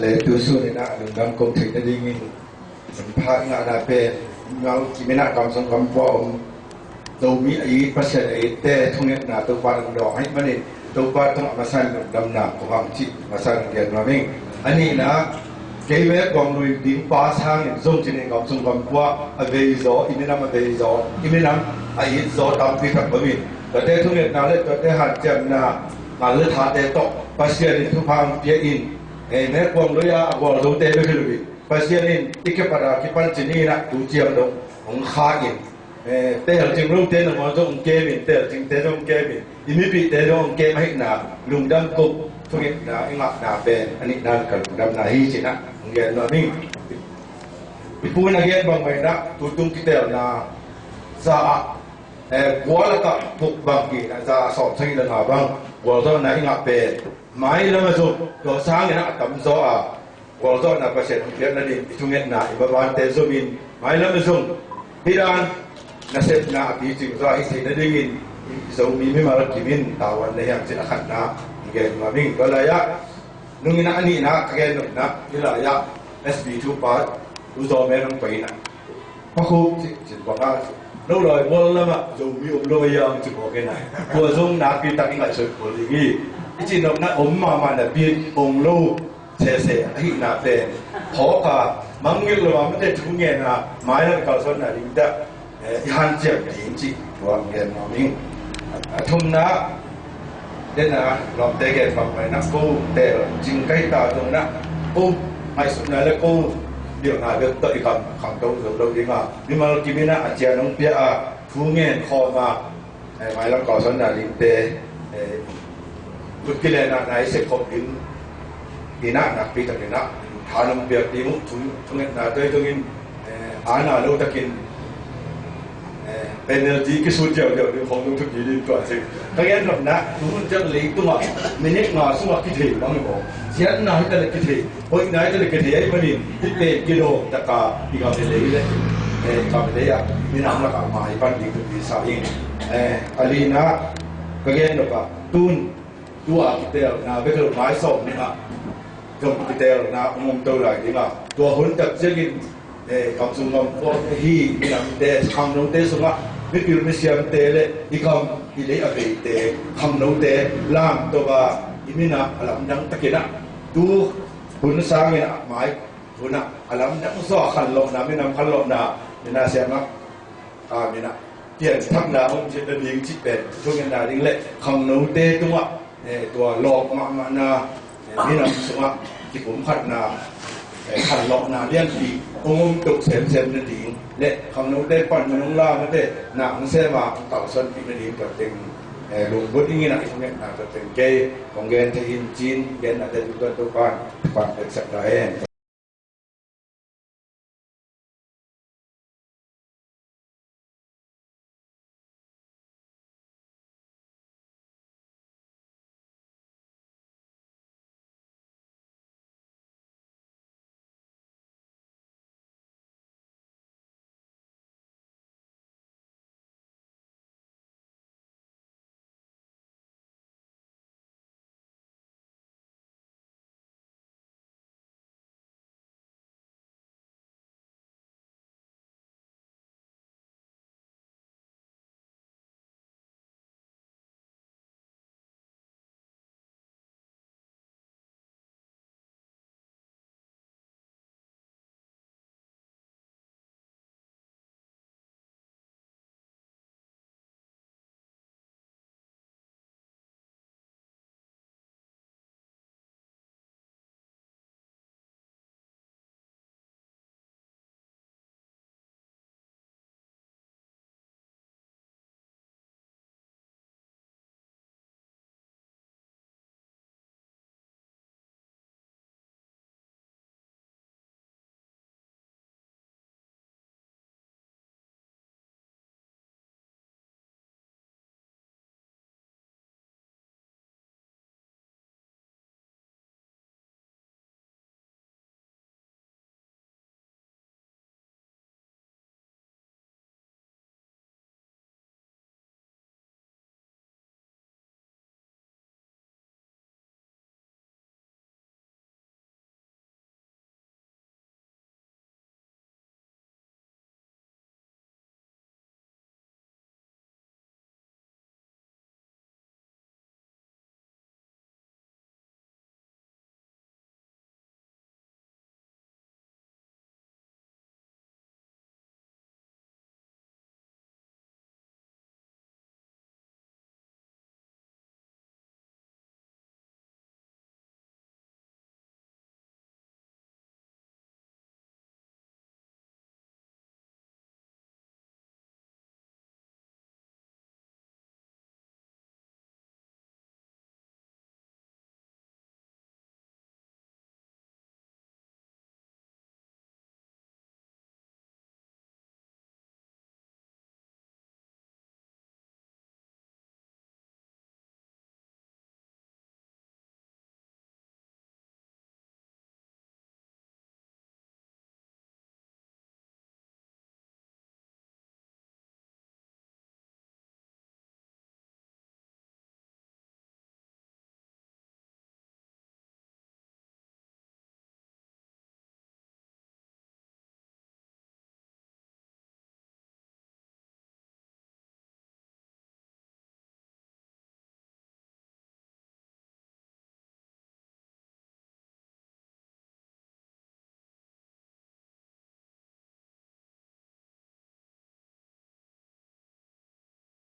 le tu su ni na lung dam kong thei na ding in pha nga na pe ngau ki mena kam song kam po om do mi ai pasal ai te thunget na to pa do hai mani to pa tong masan dam na ko ham chi masan gen ma ming ani na ke we kong lui ding pa sang zong chin kam song kam po a ve zo imena ma ve zo imena ai zo tam pi thak ba mi to te thunget na le to te han chem na ma le tha te to pasal ni thu phang pia in ne kong lui a ko do te be khlu pasal in ikepara ki pan chini na tu chiam do ong kha in te hal jing lu te na mo dong ke min te jing te dong ke min imi pi te dong ke mai na lung dam ko thu nge na inga na ben ani na ka lung dam na hi china nge no ning pu na ge bang mai na tu tung ki te na sa kwa la ka puk bang ki na sa so chang la na bang wa do na inga pe mai la ma so do sang na tam so a wa do na pa se ke na ni thu nge na ba ban te zo min mai la ma so hidan nasib na api ching zo ai sei na dingin zo mi mi mar kimin tawan le yang chin khat na gen ma ming ko la ya nung ina ani na gen na ila ya sb2 part u zo me nang pai na pa khu chin ba ga lâu rồi mua lắm ạ dù mi ôm lôi yang chụp cái này vừa dùng nát pin tắc ngay sợi của gì cái chuyện đó ôm mà là pin ôm lô xe hay nát thế khó cả mang nhiều là mà cái chúng nghe là máy là cao sơn là đi đó han chậm điểm chỉ của nghe mà mình thông na nên là làm thế cái phần này nó cô để chính cái tạo trong đó cô hay số này là cô điều nào được tự cầm khẳng đâu được đâu đi mà nhưng mà khi bên đó chị nông bia thu nghe kho mà máy là cao sơn là đi để bất kỳ là này sẽ có đến thì nát nát bị tận nát thà nông bia đi muốn thu nghe là tôi in án nào đâu ta kinh energy cái số triệu điều điều không đúng thực gì đi toàn sự các em làm nát đúng chân lý tung ạ mình nhắc ngờ xuống cái thể bằng cái bộ diễn nói cái là cái thể hội nói cái là cái thể ấy mà mình thích về cái đồ tất cả thì gặp cái đấy đấy gặp cái đấy à mình làm là cả mãi ban đi thực gì sao in alina các em được à tun tua cái tèo là với cái máy sòng nữa cầm cái tèo là ông tôi lại đi mà tua huấn tập chơi cái kam sungam po hi minam te kham no te sunga mi pil mi siam te le ikam ile ave te kham no te lam to ba imina alam dang takina tu hun sang ina mai huna alam dang so khan lo na minam khan lo na mina siam na mina tiền thăm na ông chỉ đơn giản chỉ về cho nên là đi lệ kham no te tu ma tua lok ma na minam sunga thì cũng khát naขันหลอกนาเลี้ยงปีองค์ตกเสมนั่นเองและคำนู้นได้ปั่นมันน้องล่ามันได้หนังเสมาเต่าส้นปีนั่นเองกับเต็งลุงบุตรนี่นะที่เขาเนี่ยกับเต็งเกย์ของแกนไทยจีนแกนอาจจะอยู่ตัวบ้านปั่นเป็นสักหลาย